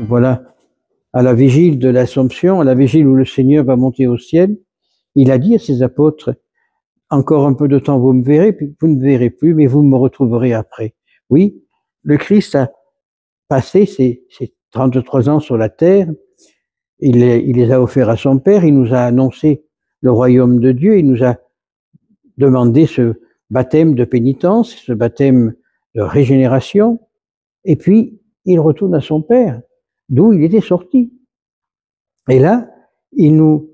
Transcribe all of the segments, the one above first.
Voilà, à la vigile de l'Assomption, à la vigile où le Seigneur va monter au ciel, il a dit à ses apôtres, encore un peu de temps, vous me verrez, puis vous ne me verrez plus, mais vous me retrouverez après. Oui, le Christ a passé ses 33 ans sur la terre, il les a offerts à son Père, il nous a annoncé le royaume de Dieu, il nous a demandé ce baptême de pénitence, ce baptême de régénération, et puis il retourne à son Père, d'où il était sorti. Et là, il nous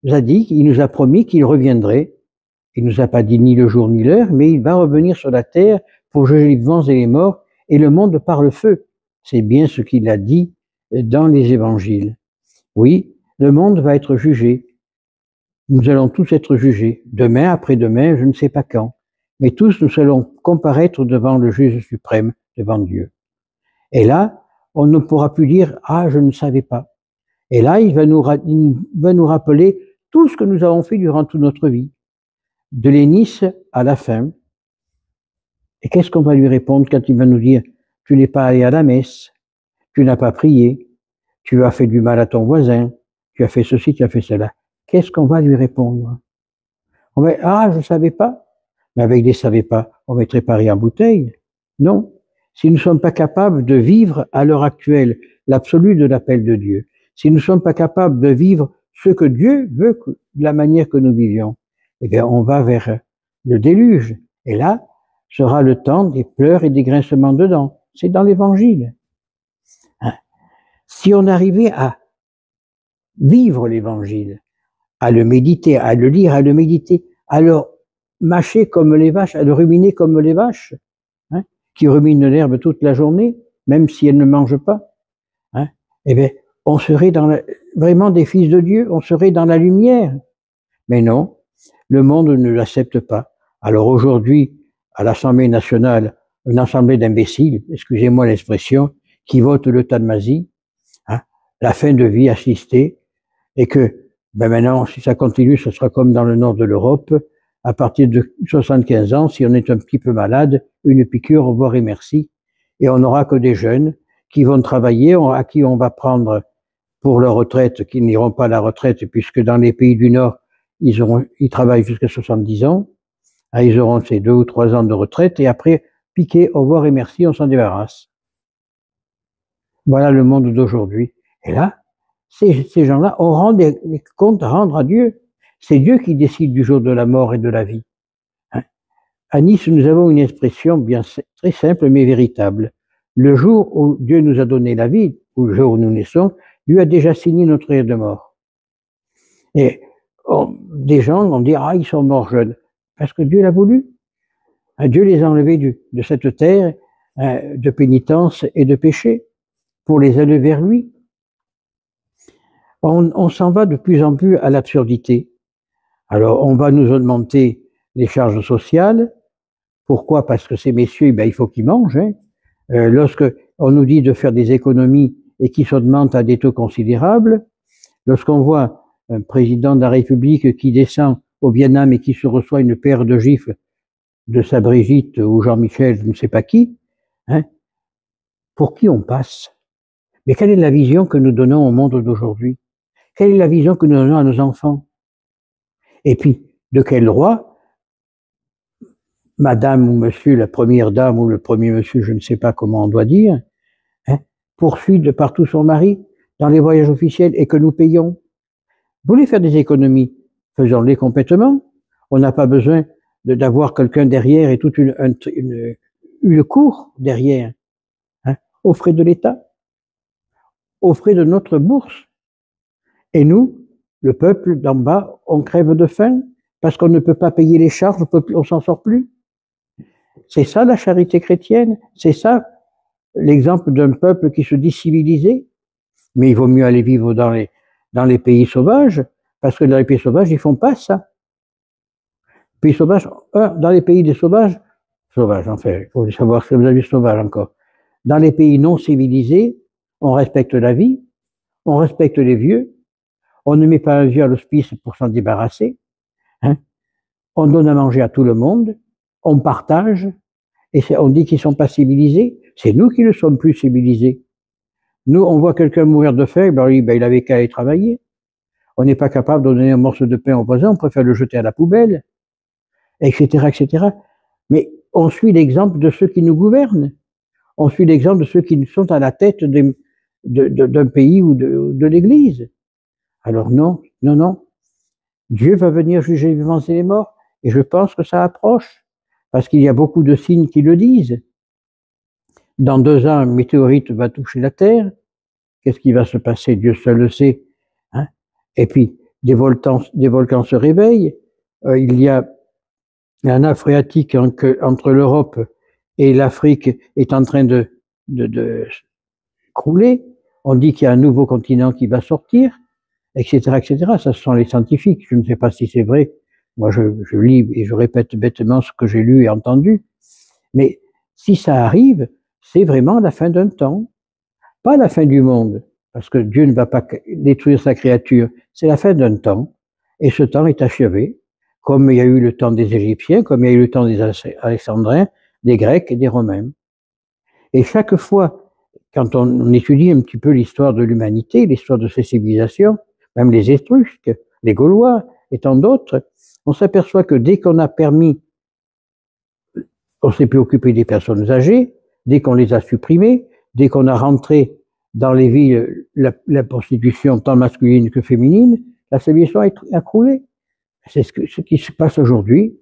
a dit, il nous a promis qu'il reviendrait. Il nous a pas dit ni le jour ni l'heure, mais il va revenir sur la terre pour juger les vivants et les morts, et le monde par le feu. C'est bien ce qu'il a dit dans les évangiles. Oui, le monde va être jugé. Nous allons tous être jugés. Demain, après-demain, je ne sais pas quand. Mais tous, nous allons comparaître devant le juge suprême, devant Dieu. Et là, on ne pourra plus dire « Ah, je ne savais pas ». Et là, il va nous rappeler tout ce que nous avons fait durant toute notre vie, de l'aînisse à la fin. Et qu'est-ce qu'on va lui répondre quand il va nous dire « Tu n'es pas allé à la messe, tu n'as pas prié, tu as fait du mal à ton voisin, tu as fait ceci, tu as fait cela ». Qu'est-ce qu'on va lui répondre? On va dire « Ah, je ne savais pas ». Mais avec des « savais pas », on mettrait Paris en bouteille. Non. Si nous ne sommes pas capables de vivre à l'heure actuelle l'absolu de l'appel de Dieu, si nous ne sommes pas capables de vivre ce que Dieu veut, de la manière que nous vivions, eh bien, on va vers le déluge. Et là, sera le temps des pleurs et des grincements de dents. C'est dans l'Évangile. Hein? Si on arrivait à vivre l'Évangile, à le méditer, à le lire, à le méditer, à le mâcher comme les vaches, à le ruminer comme les vaches, hein, qui ruminent l'herbe toute la journée, même si elles ne mangent pas, hein, eh bien, on serait vraiment des fils de Dieu, on serait dans la lumière. Mais non, le monde ne l'accepte pas. Alors aujourd'hui, à l'Assemblée nationale, une assemblée d'imbéciles, excusez-moi l'expression, qui votent l'euthanasie, hein, la fin de vie assistée, et que ben maintenant, si ça continue, ce sera comme dans le nord de l'Europe, à partir de 75 ans, si on est un petit peu malade, une piqûre, au revoir et merci, et on n'aura que des jeunes qui vont travailler, à qui on va prendre pour leur retraite, qui n'iront pas à la retraite, puisque dans les pays du Nord, ils travaillent jusqu'à 70 ans, ils auront ces 2 ou 3 ans de retraite, et après, piqué, au revoir et merci, on s'en débarrasse. Voilà le monde d'aujourd'hui. Et là, ces gens-là auront des comptes à rendre à Dieu. C'est Dieu qui décide du jour de la mort et de la vie. Hein? À Nice, nous avons une expression bien très simple mais véritable. Le jour où Dieu nous a donné la vie, ou le jour où nous naissons, Dieu a déjà signé notre heure de mort. Et des gens vont dire, ah, ils sont morts jeunes. Parce que Dieu l'a voulu. Dieu les a enlevés de cette terre de pénitence et de péché pour les aller vers lui. On s'en va de plus en plus à l'absurdité. Alors, on va nous augmenter les charges sociales. Pourquoi? Parce que ces messieurs, ben, il faut qu'ils mangent. Hein. Lorsque on nous dit de faire des économies et qui s'augmentent à des taux considérables, lorsqu'on voit un président de la République qui descend au Vietnam et qui se reçoit une paire de gifles de sa Brigitte ou Jean-Michel, je ne sais pas qui, hein, pour qui on passe? Mais quelle est la vision que nous donnons au monde d'aujourd'hui? Quelle est la vision que nous donnons à nos enfants? Et puis, de quel droit, madame ou monsieur, la première dame ou le premier monsieur, je ne sais pas comment on doit dire, hein, poursuit de partout son mari dans les voyages officiels et que nous payons? Vous voulez faire des économies? Faisons-les complètement. On n'a pas besoin d'avoir quelqu'un derrière et toute une cour derrière, hein, aux frais de l'État, aux frais de notre bourse. Et nous, le peuple d'en bas, on crève de faim parce qu'on ne peut pas payer les charges, on s'en sort plus. C'est ça la charité chrétienne, c'est ça l'exemple d'un peuple qui se dit civilisé. Mais il vaut mieux aller vivre dans les pays sauvages, parce que dans les pays sauvages, ils font pas ça. Pays sauvages, dans les pays des sauvages, enfin, il faut savoir ce que vous avez vu sauvage encore. Dans les pays non civilisés, on respecte la vie, on respecte les vieux, on ne met pas un vieux à l'hospice pour s'en débarrasser, hein. On donne à manger à tout le monde, on partage, et on dit qu'ils ne sont pas civilisés, c'est nous qui ne sommes plus civilisés. Nous, on voit quelqu'un mourir de faim, ben, il avait qu'à aller travailler. On n'est pas capable de donner un morceau de pain au voisin, on préfère le jeter à la poubelle, etc., etc. Mais on suit l'exemple de ceux qui nous gouvernent. On suit l'exemple de ceux qui sont à la tête d'un pays ou de l'Église. Alors non, non, non. Dieu va venir juger les vivants et les morts. Et je pense que ça approche. Parce qu'il y a beaucoup de signes qui le disent. Dans 2 ans, un météorite va toucher la Terre. Qu'est-ce qui va se passer? Dieu seul le sait. Hein? Et puis, des volcans se réveillent. Il y a la nappe phréatique entre l'Europe et l'Afrique est en train de crouler. On dit qu'il y a un nouveau continent qui va sortir, etc., etc. Ça, ce sont les scientifiques. Je ne sais pas si c'est vrai. Moi, je lis et je répète bêtement ce que j'ai lu et entendu. Mais si ça arrive, c'est vraiment la fin d'un temps. Pas la fin du monde, parce que Dieu ne va pas détruire sa créature. C'est la fin d'un temps. Et ce temps est achevé, comme il y a eu le temps des Égyptiens, comme il y a eu le temps des Alexandrins, des Grecs et des Romains. Et chaque fois, quand on étudie un petit peu l'histoire de l'humanité, l'histoire de ces civilisations, même les Étrusques, les Gaulois et tant d'autres, on s'aperçoit que dès qu'on a permis, on s'est préoccupé des personnes âgées, dès qu'on les a supprimées, dès qu'on a rentré dans les villes la prostitution tant masculine que féminine, la civilisation a croulé. C'est ce qui se passe aujourd'hui.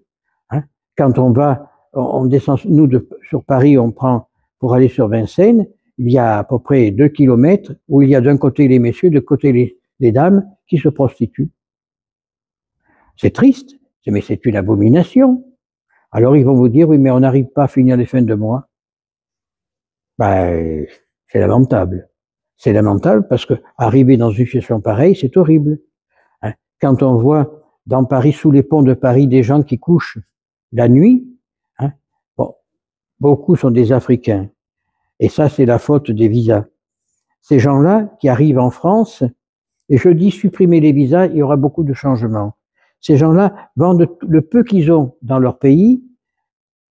Hein. Quand on descend, nous, sur Paris, on prend pour aller sur Vincennes, il y a à peu près 2 kilomètres où il y a d'un côté les messieurs, de côté les dames qui se prostituent. C'est triste, mais c'est une abomination. Alors ils vont vous dire, oui, mais on n'arrive pas à finir les fins de mois. Ben, c'est lamentable. C'est lamentable parce que arriver dans une situation pareille, c'est horrible. Hein. Quand on voit dans Paris, sous les ponts de Paris, des gens qui couchent la nuit, hein, bon, beaucoup sont des Africains. Et ça, c'est la faute des visas. Ces gens-là qui arrivent en France, et je dis supprimer les visas, il y aura beaucoup de changements. Ces gens-là vendent le peu qu'ils ont dans leur pays.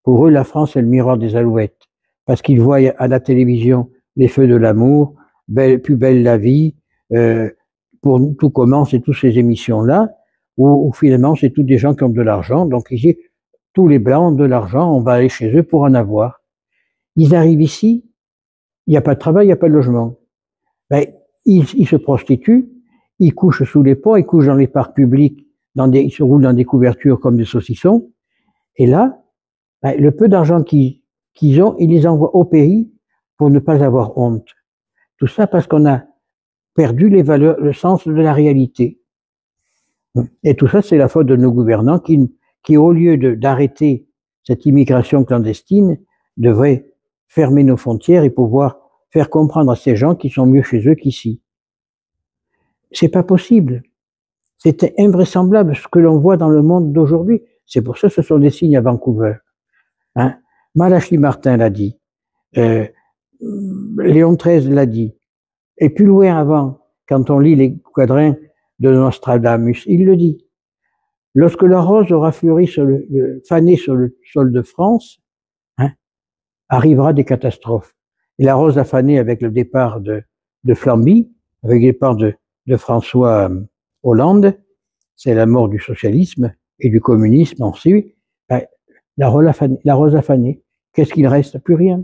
Pour eux, la France est le miroir des alouettes. Parce qu'ils voient à la télévision les feux de l'amour, plus belle la vie, pour tout commence et toutes ces émissions-là, où finalement c'est tous des gens qui ont de l'argent. Donc ici, tous les blancs ont de l'argent, on va aller chez eux pour en avoir. Ils arrivent ici, il n'y a pas de travail, il n'y a pas de logement. Ben, ils se prostituent, ils couchent sous les ponts, ils couchent dans les parcs publics, ils se roulent dans des couvertures comme des saucissons. Et là, ben, le peu d'argent qu'ils ont, ils les envoient au pays pour ne pas avoir honte. Tout ça parce qu'on a perdu les valeurs, le sens de la réalité. Et tout ça, c'est la faute de nos gouvernants qui au lieu d'arrêter cette immigration clandestine, devraient fermer nos frontières et pouvoir faire comprendre à ces gens qu'ils sont mieux chez eux qu'ici. C'est pas possible. C'est invraisemblable ce que l'on voit dans le monde d'aujourd'hui. C'est pour ça que ce sont des signes à Vancouver. Hein? Malachi Martin l'a dit. Léon XIII l'a dit. Et plus loin avant, quand on lit les quatrains de Nostradamus, il le dit. Lorsque la rose aura fleuri fané sur le sol de France, hein, arrivera des catastrophes. Et la rose a fané avec le départ de Flamby, avec le départ de François Hollande, c'est la mort du socialisme et du communisme ensuite. Ben, la rose a fané. Qu'est-ce qu'il reste? Plus rien.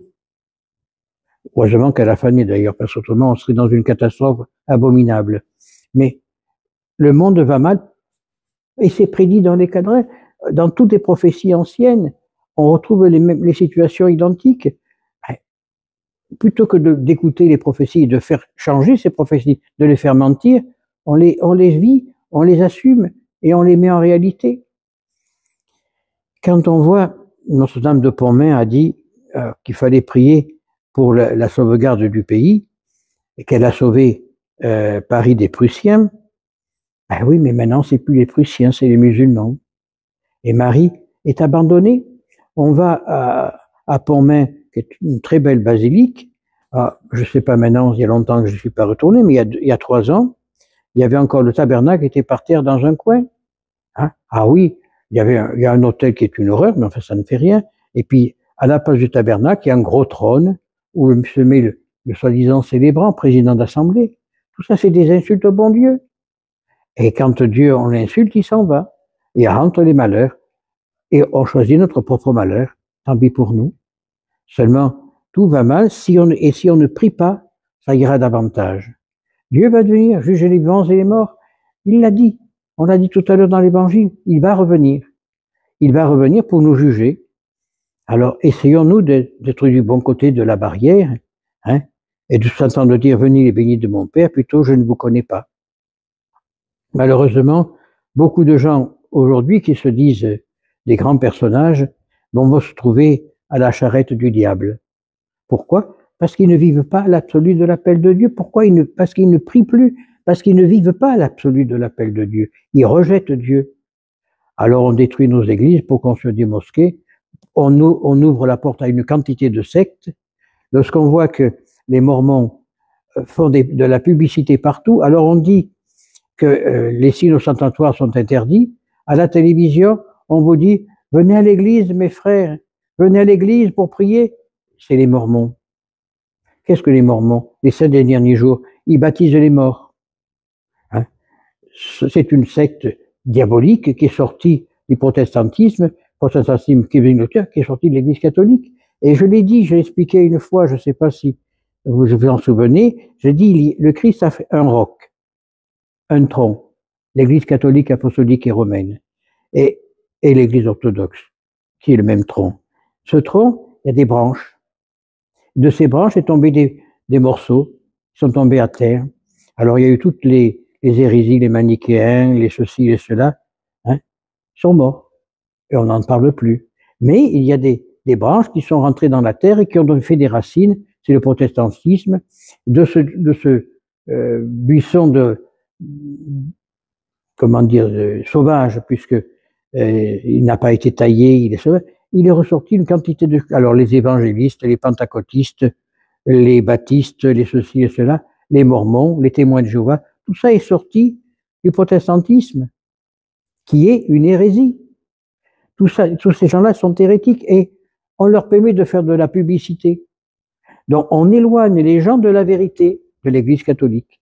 Heureusement qu'elle a fané d'ailleurs, parce qu'autrement on serait dans une catastrophe abominable. Mais le monde va mal, et c'est prédit dans les quatrains, dans toutes les prophéties anciennes, on retrouve les situations identiques. Plutôt que d'écouter les prophéties et de faire changer ces prophéties, de les faire mentir, on les vit, on les assume et on les met en réalité. Quand on voit, Notre-Dame de Pontmain a dit qu'il fallait prier pour la sauvegarde du pays et qu'elle a sauvé Paris des Prussiens. Ah oui, mais maintenant c'est plus les Prussiens, c'est les musulmans. Et Marie est abandonnée. On va à Pontmain, qui est une très belle basilique. Je ne sais pas maintenant, il y a longtemps que je ne suis pas retourné, mais il y a 3 ans, il y avait encore le tabernacle qui était par terre dans un coin. Hein? Ah oui, il y a un hôtel qui est une horreur, mais enfin ça ne fait rien. Et puis, à la place du tabernacle, il y a un gros trône où se met le soi-disant célébrant, président d'assemblée. Tout ça, c'est des insultes au bon Dieu. Et quand Dieu, on l'insulte, il s'en va. Il rentre les malheurs. Et on choisit notre propre malheur. Tant pis pour nous. Seulement, tout va mal. Si on ne prie pas, ça ira davantage. Dieu va venir juger les vivants et les morts. Il l'a dit. On l'a dit tout à l'heure dans l'évangile. Il va revenir. Il va revenir pour nous juger. Alors, essayons-nous d'être du bon côté de la barrière, hein, et de s'entendre dire, venez les bénis de mon Père, plutôt je ne vous connais pas. Malheureusement, beaucoup de gens aujourd'hui qui se disent des grands personnages vont se trouver à la charrette du diable. Pourquoi? Parce qu'ils ne vivent pas l'absolu de l'appel de Dieu. Pourquoi? Parce qu'ils ne prient plus, parce qu'ils ne vivent pas l'absolu de l'appel de Dieu. Ils rejettent Dieu. Alors on détruit nos églises pour construire des mosquées. On ouvre la porte à une quantité de sectes. Lorsqu'on voit que les Mormons font de la publicité partout, alors on dit que les signes ostentatoires sont interdits. À la télévision, on vous dit, venez à l'église, mes frères, venez à l'église pour prier. C'est les Mormons. Qu'est-ce que les Mormons? Les 5 derniers jours, ils baptisent les morts. Hein? C'est une secte diabolique qui est sortie du protestantisme qui est sorti de l'Église catholique. Et je l'ai dit, je l'ai expliqué une fois, je ne sais pas si vous vous en souvenez, j'ai dit, le Christ a fait un roc, un tronc, l'Église catholique, apostolique et romaine, et l'Église orthodoxe, qui est le même tronc. Ce tronc, il y a des branches. De ces branches est tombé des morceaux, qui sont tombés à terre. Alors il y a eu toutes les hérésies, les manichéens, les ceci, les cela, hein, sont morts. Et on n'en parle plus. Mais il y a des branches qui sont rentrées dans la terre et qui ont fait des racines, c'est le protestantisme, de ce buisson sauvage, puisque il n'a pas été taillé, il est sauvage. Il est ressorti une quantité alors les évangélistes, les pentecôtistes, les baptistes, les ceci et cela, les mormons, les témoins de Jéhovah, tout ça est sorti du protestantisme, qui est une hérésie. Tous ces gens-là sont hérétiques et on leur permet de faire de la publicité. Donc on éloigne les gens de la vérité de l'Église catholique.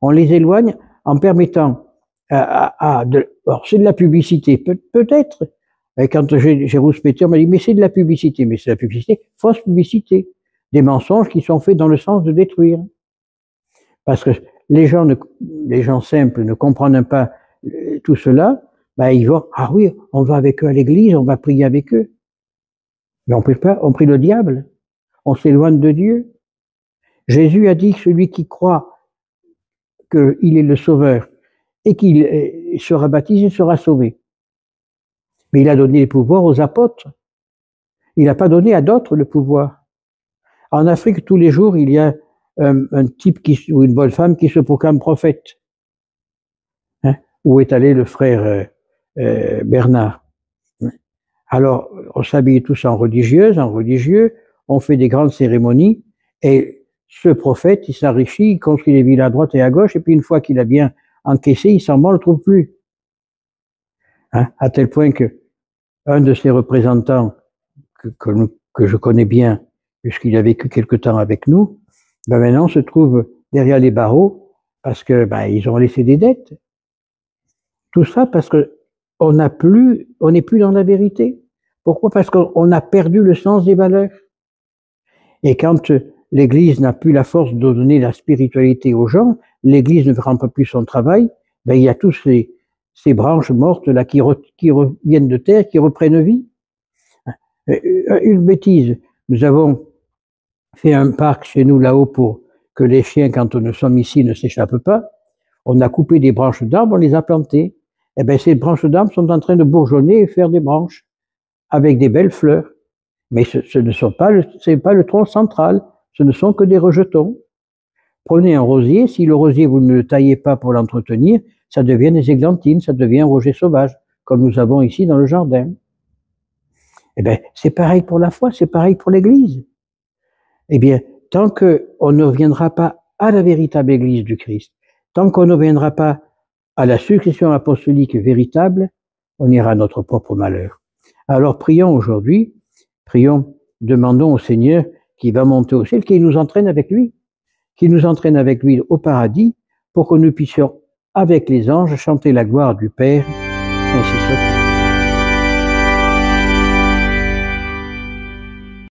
On les éloigne en permettant alors c'est de la publicité, peut-être. Quand j'ai rouspété, on m'a dit mais c'est de la publicité, mais c'est de la publicité, fausse publicité, des mensonges qui sont faits dans le sens de détruire. Parce que les gens simples ne comprennent pas tout cela. Ben, ils vont, ah oui, on va avec eux à l'église, on va prier avec eux. Mais on prie pas, on prie le diable. On s'éloigne de Dieu. Jésus a dit que celui qui croit qu'il est le sauveur et qu'il sera baptisé sera sauvé. Mais il a donné le pouvoir aux apôtres. Il n'a pas donné à d'autres le pouvoir. En Afrique, tous les jours, il y a un type ou une bonne femme qui se proclame prophète. Hein? Où est allé le frère Bernard? Alors, on s'habille tous en religieuse, en religieux, on fait des grandes cérémonies, et ce prophète, il s'enrichit, il construit des villes à droite et à gauche, et puis une fois qu'il a bien encaissé, il s'en va, on le trouve plus. Hein? À tel point que un de ses représentants, que je connais bien, puisqu'il a vécu quelque temps avec nous, ben maintenant se trouve derrière les barreaux, parce que ils ont laissé des dettes. Tout ça parce que on n'est plus dans la vérité. Pourquoi? Parce qu'on a perdu le sens des valeurs. Et quand l'Église n'a plus la force de donner la spiritualité aux gens, l'Église ne rend pas plus son travail, il y a tous ces branches mortes là qui reviennent de terre, qui reprennent vie. Une bêtise. Nous avons fait un parc chez nous là-haut pour que les chiens, quand nous sommes ici, ne s'échappent pas. On a coupé des branches d'arbres, on les a plantées. Eh bien, ces branches d'arbres sont en train de bourgeonner et faire des branches avec des belles fleurs. Mais ce ne sont pas le tronc central, ce ne sont que des rejetons. Prenez un rosier, si le rosier, vous ne le taillez pas pour l'entretenir, ça devient des églantines, ça devient un roger sauvage, comme nous avons ici dans le jardin. Eh bien, c'est pareil pour la foi, c'est pareil pour l'Église. Eh bien, tant qu'on ne reviendra pas à la véritable Église du Christ, tant qu'on ne reviendra pas à la succession apostolique véritable, on ira à notre propre malheur. Alors prions aujourd'hui, demandons au Seigneur qui va monter au ciel, qui nous entraîne avec lui, au paradis, pour que nous puissions, avec les anges, chanter la gloire du Père, ainsi soit.